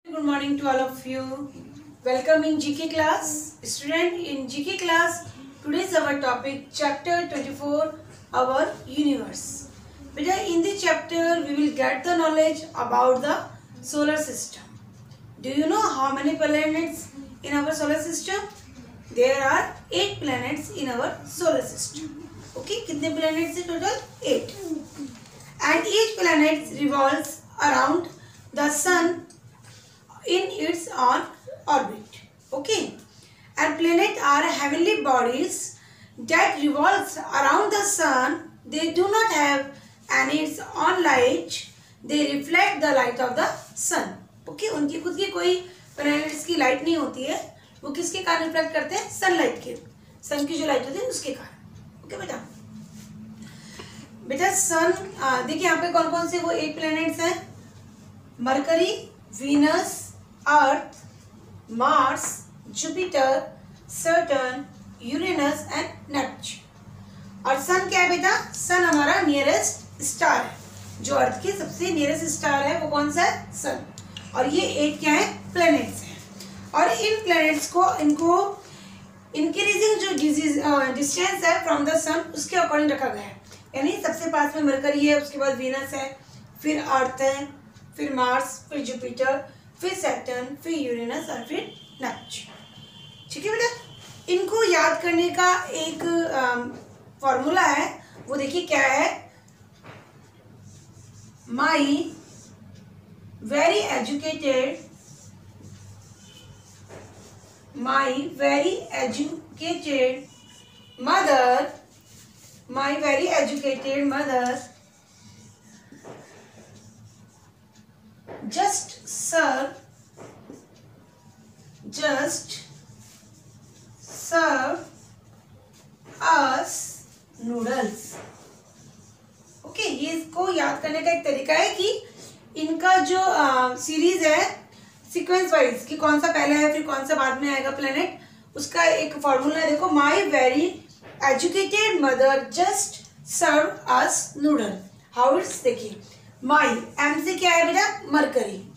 Good morning to all of you. Welcome in GK class. Student, in GK class, today's our topic chapter 24, our universe. Beta, in this chapter we will get the knowledge about the solar system. Do you know how many planets in our solar system? There are 8 planets in our solar system. Okay, कितने planets है total? 8. And each planet revolves around the sun in its own orbit. Okay, and planets are heavenly bodies that revolves around the sun. They do not have any its own light. They reflect the light of the sun. Okay, उनकी खुद की कोई planets की light नहीं होती है. वो किसके कारण रिफ्लेक्ट करते हैं? सनलाइट के. सन की जो लाइट होती है उसके कारण. ओके बेटा. बेटा सन देखिए यहाँ पे कौन कौन से वो 8 प्लैनेट्स हैं. Mercury, Venus, earth, Mars, Jupiter, Saturn, Uranus and Neptune. और सन क्या है बेटा? सन हमारा नियरेस्ट स्टार है. जो अर्थ के सबसे नियरेस्ट स्टार है वो कौन सा है? सन. और ये 8 क्या है? प्लैनेट्स हैं. और इन प्लैनेट्स को इनको इंक्रीजिंग जो डिस्टेंस है फ्रॉम द सन उसके अकॉर्डिंग रखा गया है. यानी सबसे पास में मरकरी है, उसके बाद वीनस है, फिर अर्थ है, फिर मार्स, फिर जुपिटर, फिर सैटर्न, फिर यूरेनस और फिर नेपच्यून. ठीक है बेटा. इनको याद करने का एक फॉर्मूला है. वो देखिए क्या है. माई very educated mother just serve us noodles. Okay, ये इसको याद करने का एक तरीका है कि इनका जो सीरीज है सीक्वेंस वाइज कि कौन सा पहले है फिर कौन सा बाद में आएगा प्लेनेट, उसका एक फॉर्मूला है. देखो, my very educated mother just serve us noodle. How it's, देखिए माई, एम से क्या है बेटा? मरकरी.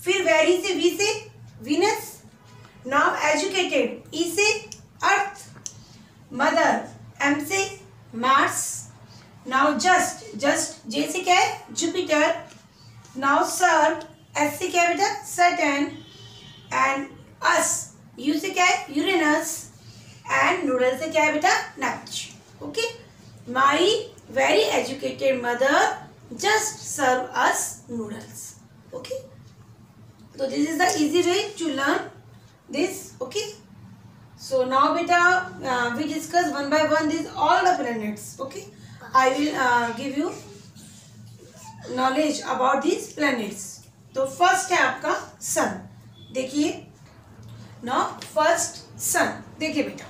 फिर वेरी से, वी से वीनस. नाउ एजुकेटेड, ई से अर्थ. मदर, एम से मार्स. नाउ जस्ट, जे से क्या है? जुपिटर. नाउ सर्व, एस से क्या है बेटा? सैटर्न. एंड अस, यू से क्या है? यूरेनस. एंड नूडल से क्या है बेटा? Neptune. Okay, my very educated mother just serve us noodles. Okay, so this is the easy way to learn this. Okay, so now beta we discuss one by one these all the planets. Okay, I will give you knowledge about these planets. तो first है आपका सन. देखिए now first sun. देखिए बेटा,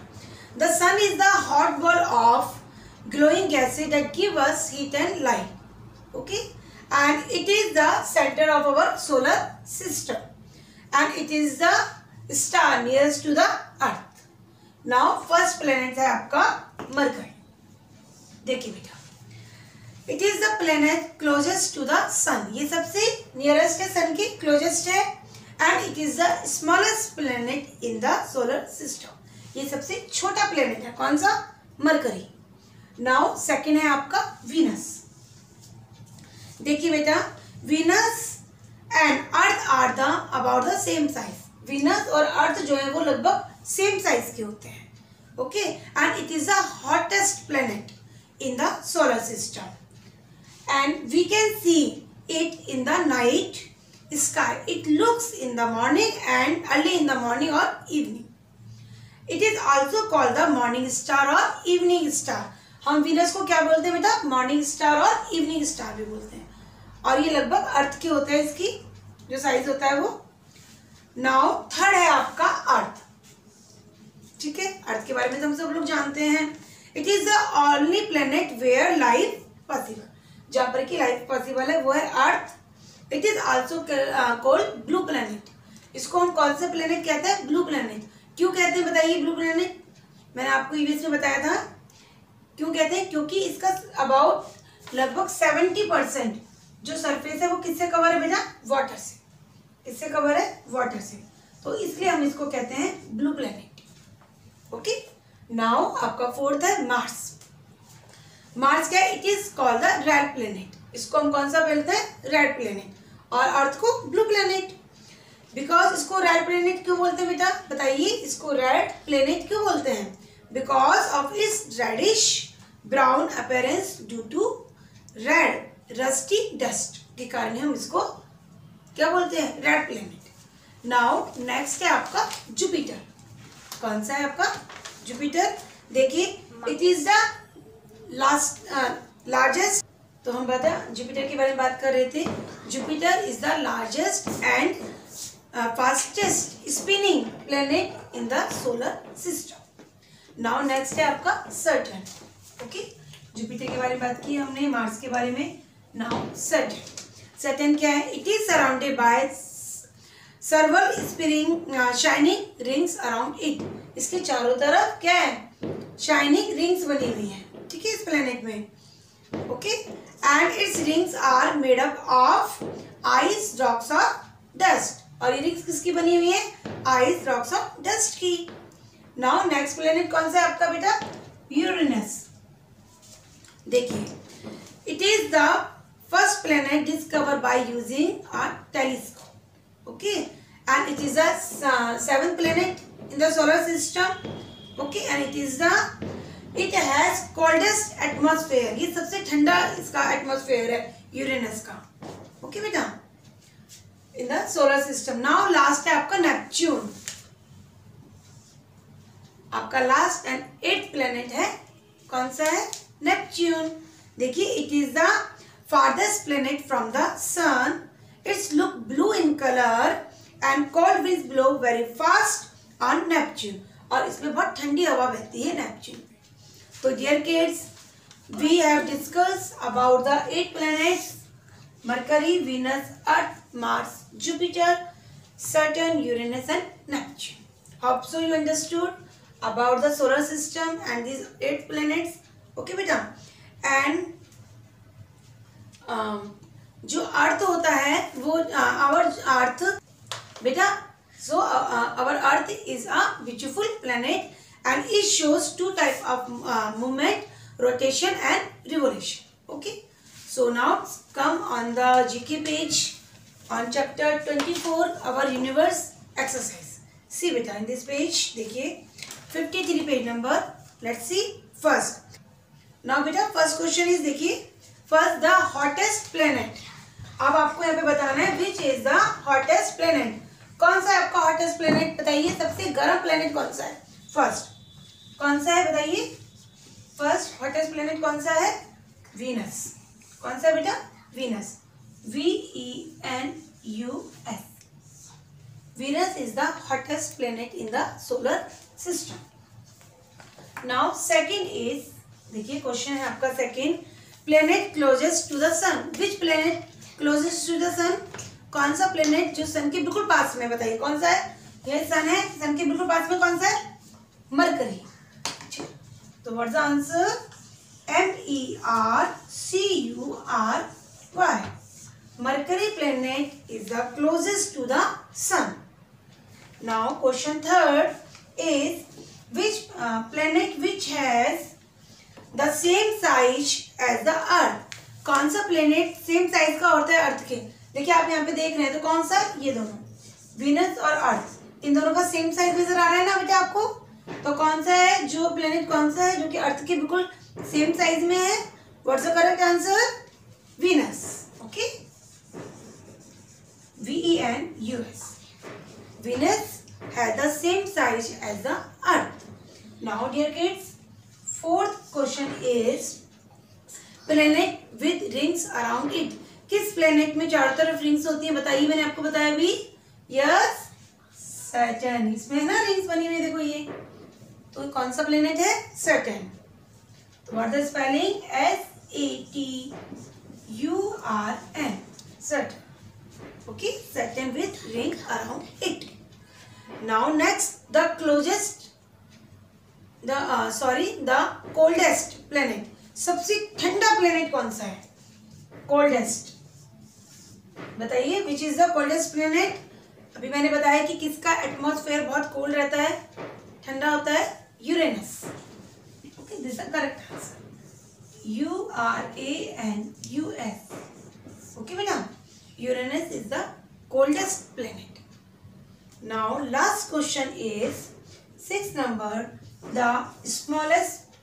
the sun is the hot ball of glowing gases that give us heat and light. Okay, and it is the center of our solar system and it is the star nearest to the earth. Now first planet है आपका mercury. देखिए बेटा, it is the planet closest to the sun. ये सबसे nearest है सन के, closest है. and it is the smallest planet in the solar system. ये सबसे छोटा प्लेनेट है. कौन सा? मरकरी. नाउ सेकेंड है आपका वीनस. देखिए बेटा, Venus and Earth are the about the same size. Venus और अर्थ जो है वो लगभग सेम साइज के होते हैं. Okay, and it is the hottest planet in the solar system and we can see it in the night sky. It looks in the morning and early in the morning और evening. It is also called the morning star और evening star. हम Venus को क्या बोलते हैं बेटा? Morning star और evening star भी बोलते हैं. और ये लगभग अर्थ के होते हैं, इसकी जो साइज होता है वो. नाउ थर्ड है आपका अर्थ. ठीक है, अर्थ के बारे में तो हम सब लोग जानते हैं. It is the only planet where life possible. जहाँ पर की लाइफ पॉसिबल है वो है Earth. It is also called blue planet. इसको हम कौन सा प्लेनेट कहते हैं? Blue planet. क्यों कहते हैं बताइए ब्लू प्लेनेट? मैंने आपको ईवीएस में बताया था क्यों कहते हैं. क्योंकि इसका अबाउट लगभग 70% जो सरफेस है वो किससे कवर है बेटा? वाटर से. इससे कवर है? वाटर से। तो इसलिए हम इसको कहते हैं ब्लू प्लेनेट। ओके, नाउ आपका फोर्थ है मार्स। मार्स क्या है? It is called the red planet. इसको हम कौन सा बोलते हैं? Red planet. और अर्थ को ब्लू प्लेनेट। बिकॉज इसको रेड प्लेनेट क्यों बोलते हैं बेटा? बताइए, इसको रेड प्लेनेट क्यों बोलते हैं? Because of its reddish brown appearance due to red rusty dust के कारण हम इसको क्या बोलते हैं? Red planet. नाउ नेक्स्ट है आपका जुपिटर। कौन सा है आपका? जुपिटर। देखिए, इट इज द लार्जेस्ट। तो हम जुपिटर के बारे में बात कर रहे थे। Jupiter is the largest and fastest spinning planet in the solar system. Now next है आपका सैटर्न। ओके, जुपिटर के बारे में बात की हमने, मार्स के बारे में। Now Saturn. सैटर्न क्या है? It is surrounded by सर्वल spinning shining rings around it. इसके चारों तरफ क्या है? शाइनिंग रिंग्स बनी हुई है, ठीक है, इस प्लेनेट में। Okay, and its rings are made up of ice rocks और डस्ट। और ये रिंग्स किसकी बनी हुई है? आइस रॉक्स और डस्ट की। नाउ नेक्स्ट प्लेनेट कौन सा है आपका बेटा? यूरेनस। देखिए, it is the first planet discover by using a telescope. Okay, and it is the seventh planet in the solar system. Okay, and it has coldest atmosphere. ये सबसे ठंडा इसका एटमॉस्फेयर है यूरेनस का। ओके बेटा, इन the solar system. Now last है आपका Neptune. आपका लास्ट एंड एट्थ प्लेनेट है, कौन सा है? नेपच्यून। देखिए, it is the farthest planet from the sun. It's look blue in color and cold winds blow very fast on Neptune. और इसमें बहुत ठंडी हवा बहती है नेपच्यून पे। तो dear kids, we have discussed about the 8 planets: Mercury, Venus, Earth, Mars, Jupiter, Saturn, Uranus and Neptune. Hope so you understood about the solar system and these 8 planets. Okay बेटा, and जो अर्थ होता है वो our Earth बेटा, so our Earth is a beautiful planet and it shows 2 type of movement, rotation and revolution. Okay, so now come on the GK page on chapter 24 our universe exercise. See बेटा, in this page देखिए 53 page number. Let's see first. Now बेटा, first question is, देखिए, first the hottest planet. अब आपको यहाँ पे बताना है which is the hottest planet. कौन सा है आपका हॉटेस्ट प्लेनेट? बताइए, सबसे गर्म प्लेनेट कौन सा है? फर्स्ट कौन सा है बताइए? फर्स्ट हॉटेस्ट प्लेनेट कौन सा है? वीनस। कौन सा है बेटा? Venus. VENUS। Venus is the hottest planet in the solar system. Now second is, देखिए क्वेश्चन है आपका second, planet closest to the sun. Which planet closest to the sun? कौन सा प्लेनेट जो सन के बिल्कुल पास में? बताइए कौन सा है? ये सन है, सन के बिल्कुल पास में कौन सा है? मरकरी। तो what the answer? MERCURY। Mercury planet is the closest to the sun. Now question third is, which planet which has the same size as the Earth. कौन सा प्लेनेट सेम साइज का होता है अर्थ के? देखिए, आप यहाँ पे देख रहे हैं, तो कौन सा? ये दोनों, वीनस और अर्थ, इन दोनों का सेम साइज नजर आ रहा है ना बेटा आपको? तो कौन सा है जो प्लेनेट, कौन सा है जो कि अर्थ के बिल्कुल सेम साइज में है? What's the correct answer? Venus. Okay, VENUS। Venus has the same size as the Earth. Now dear kids, fourth question is, planet with rings around it. किस प्लेनेट में चारों तरफ रिंग्स होती है? बताइए, मैंने आपको बताया अभी। Yes, Saturn. इसमें है ना रिंग्स बनी हुई, देखो ये। तो कौन सा प्लेनेट है? सैटर्न। तो what the spelling? SATURN। Saturn. Okay, Saturn with ring around it. Now next, the closest the coldest planet. सबसे ठंडा प्लेनेट कौन सा है? कोल्डेस्ट। बताइए, विच इज द कोल्डेस्ट प्लेनेट? अभी मैंने बताया कि किसका एटमॉस्फेयर बहुत कोल्ड रहता है, ठंडा होता है, Uranus. Okay, this is the correct answer, URANUS। Okay बेटा, Uranus is the coldest planet. Now last question is 6 number, the smallest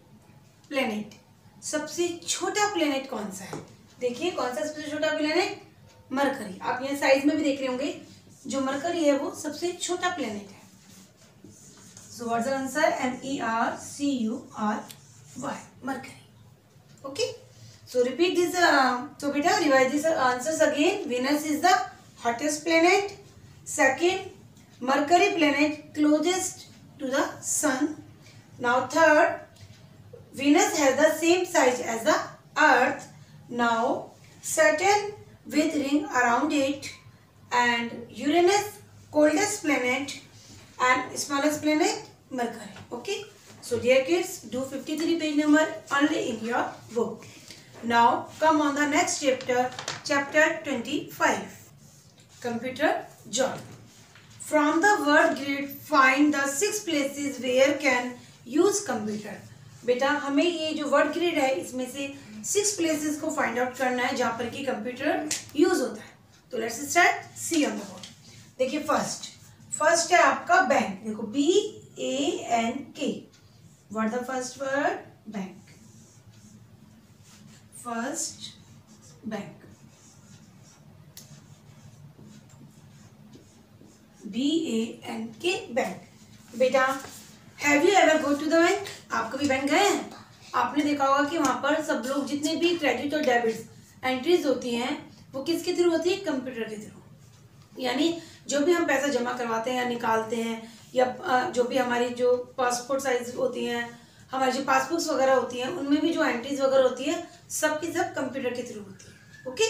planet, सबसे छोटा प्लेनेट कौन सा है? देखिए कौन सा सबसे छोटा प्लेनेट, मरकरी। आप यहाँ साइज में भी देख रहे होंगे, जो मरकरी है वो सबसे छोटा प्लेनेट है। So what's the answer, MERCURY, mercury. Okay, so repeat this, so beta revise these answers again. Venus is the hottest planet. Second, Mercury planet closest to the sun. Now third, Venus has the same size as the Earth. Now Saturn with ring around it, and Uranus coldest planet, and smallest planet Mercury. Okay, so dear kids, do 53 page number only in your book. Now come on the next chapter, chapter 25, computer job. From the word grid find the 6 places where can use computer. बेटा हमें ये जो word grid है इसमें से 6 places को find out करना है जहाँ पर कि कंप्यूटर यूज होता है। तो let's start, see on the board. देखिए फर्स्ट है आपका बैंक। देखो BANK, what the first word, bank, first bank, BANK, bank. बेटा have you ever go to the bank, आप कभी बैंक गए हैं? आपने देखा होगा कि वहां पर सब लोग जितने भी क्रेडिट और डेबिट एंट्रीज होती हैं वो किसके थ्रू होती है, कंप्यूटर के थ्रू। यानी जो भी हम पैसा जमा करवाते हैं या निकालते हैं, या जो भी हमारी जो पासपोर्ट साइज होती हैं, हमारी जो पासबुक्स वगैरह होती हैं, उनमें भी जो एंट्रीज वगैरह होती है सब की सब कंप्यूटर के थ्रू होती है। ओके,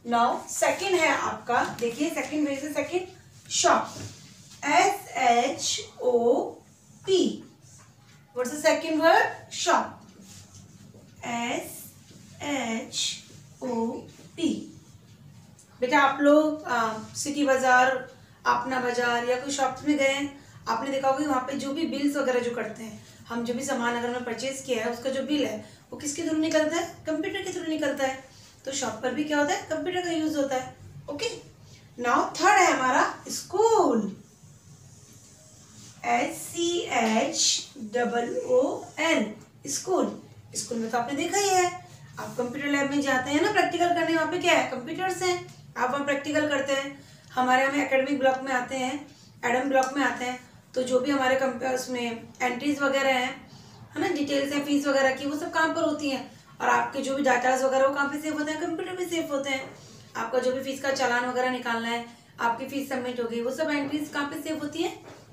नाउ सेकंड है आपका, देखिए सेकंड वे से second, shop, SHOP, what's the second word, shop, SHOP। बेटा आप लोग सिटी बाजार, अपना बाजार या कोई शॉप में गए हैं, आपने देखा होगा वहाँ पे जो भी बिल्स वगैरह जो करते हैं, हम जो भी सामान अगर हमने परचेज किया है उसका जो बिल है वो किसके थ्रू निकलता है, कंप्यूटर के थ्रू निकलता है। तो शॉप पर भी क्या होता है, कंप्यूटर का यूज होता है। ओके, नाउ थर्ड है हमारा स्कूल, SCHOOL, स्कूल। स्कूल में तो आपने देखा ही है, आप कंप्यूटर लैब में जाते हैं ना प्रैक्टिकल करने, वहाँ पे क्या है, कंप्यूटर्स हैं, आप वहाँ प्रैक्टिकल करते हैं। हमारे हम एकेडमिक ब्लॉक में आते हैं, एडम ब्लॉक में आते हैं, तो जो भी हमारे उसमें एंट्रीज वगैरह हैं, है ना, डिटेल्स हैं फीस वगैरह की, वो सब कहाँ पर होती हैं, और आपके जो भी डाटाज वगैरह वो कहाँ पे सेव होते हैं, कंप्यूटर पे सेव होते हैं। आपका जो भी फीस का चालान वगैरह निकालना है, आपकी फीस सबमिट हो गई, वो सब एंट्रीज कहाँ पे सेव होती है,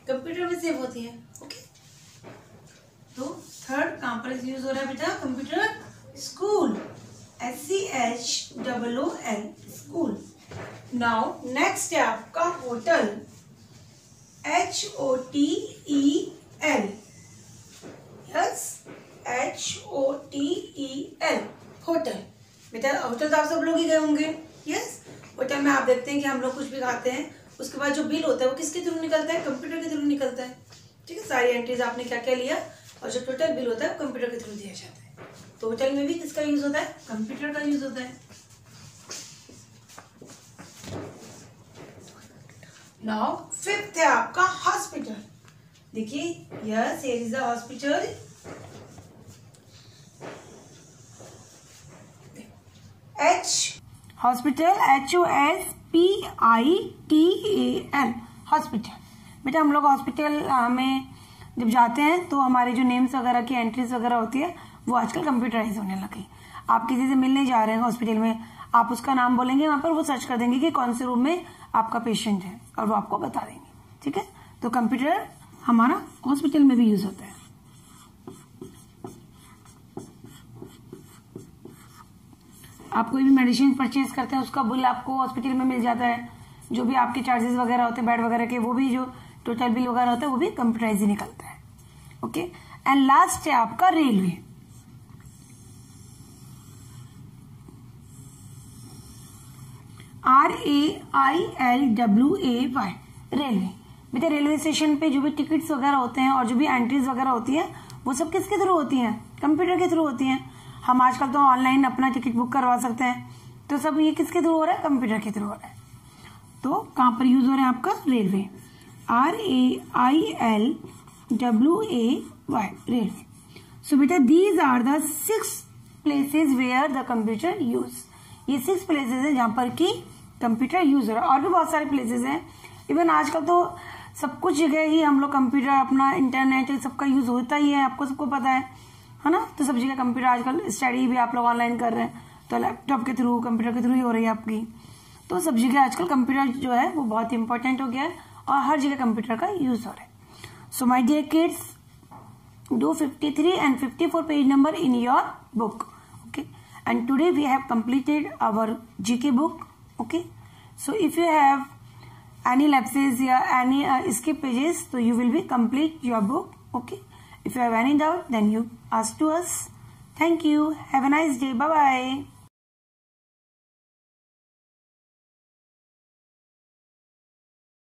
कंप्यूटर में सेव होती है। ओके, तो थर्ड कहाँ पर यूज हो रहा है बेटा, computer, school, SCHOOL, school. Now next है आपका hotel, HOTEL, yes, HOTEL, hotel. बेटा होटल तो आप सब लोग ही गए होंगे, यस। होटल में आप देखते हैं कि हम लोग कुछ भी खाते हैं, उसके बाद जो बिल होता है वो किसके थ्रू निकलता है, कंप्यूटर के थ्रू निकलता है। ठीक है, सारी एंट्रीज आपने क्या क्या लिया, और जो टोटल बिल होता है वो कंप्यूटर के थ्रू दिया जाता है। तो होटल में भी किसका यूज होता है, कंप्यूटर का यूज होता है। नाउ फिफ्थ है आपका हॉस्पिटल। देखिए yes, here is the hospital, hospital, HOSPITAL, hospital. बेटा हम लोग हॉस्पिटल में जब जाते हैं तो हमारे जो नेम्स वगैरह की एंट्रीज वगैरह होती है वो आजकल कंप्यूटराइज होने लगी। आप किसी से मिलने जा रहे हैं हॉस्पिटल में, आप उसका नाम बोलेंगे, वहां पर वो सर्च कर देंगे कि कौन से रूम में आपका पेशेंट है, और वो आपको बता देंगे। ठीक है, तो कंप्यूटर हमारा हॉस्पिटल में भी यूज होता है। आप कोई भी मेडिसिन परचेज करते हैं उसका बिल आपको हॉस्पिटल में मिल जाता है, जो भी आपके चार्जेस वगैरह होते हैं बेड वगैरह के, वो भी जो टोटल बिल वगैरह होता है वो भी कंप्यूटराइज ही निकलता है। ओके, एंड लास्ट है आपका रेलवे। RAILWAY, railway. बेटा रेलवे स्टेशन पे जो भी टिकट्स वगैरह होते हैं और जो भी एंट्रीज वगैरह होती है वो सब किसके थ्रू होती हैं? कंप्यूटर के थ्रू होती हैं। हम आजकल तो ऑनलाइन अपना टिकट बुक करवा सकते हैं, तो सब ये किसके थ्रू हो रहा है? कंप्यूटर के थ्रू हो रहा है। तो कहाँ पर यूज हो रहा है आपका? Railway, RAILWAY, railway. सो बेटा these are the 6 places where the computer use. ये 6 प्लेसेज है जहां पर कि कंप्यूटर यूज हो रहा है। और भी बहुत सारे प्लेसेज हैं। इवन आजकल तो सब कुछ जगह ही हम लोग कंप्यूटर, अपना इंटरनेट सबका यूज होता ही है, आपको सबको पता है ना। तो सब जगह कंप्यूटर, आजकल स्टडी भी आप लोग ऑनलाइन कर रहे हैं तो लैपटॉप के थ्रू, कंप्यूटर के थ्रू ही हो रही है आपकी। तो सब जगह आजकल कंप्यूटर जो है वो बहुत इंपॉर्टेंट हो गया है और हर जगह कंप्यूटर का यूज हो रहा है। So my dear kids, do 53 and 54 page number in your book. Okay, and today we have completed our GK book. Okay, so if you have any lapses or any skip pages, so you will be complete your book. Okay, if you have any doubt, then you ask to us. Thank you. Have a nice day. Bye bye.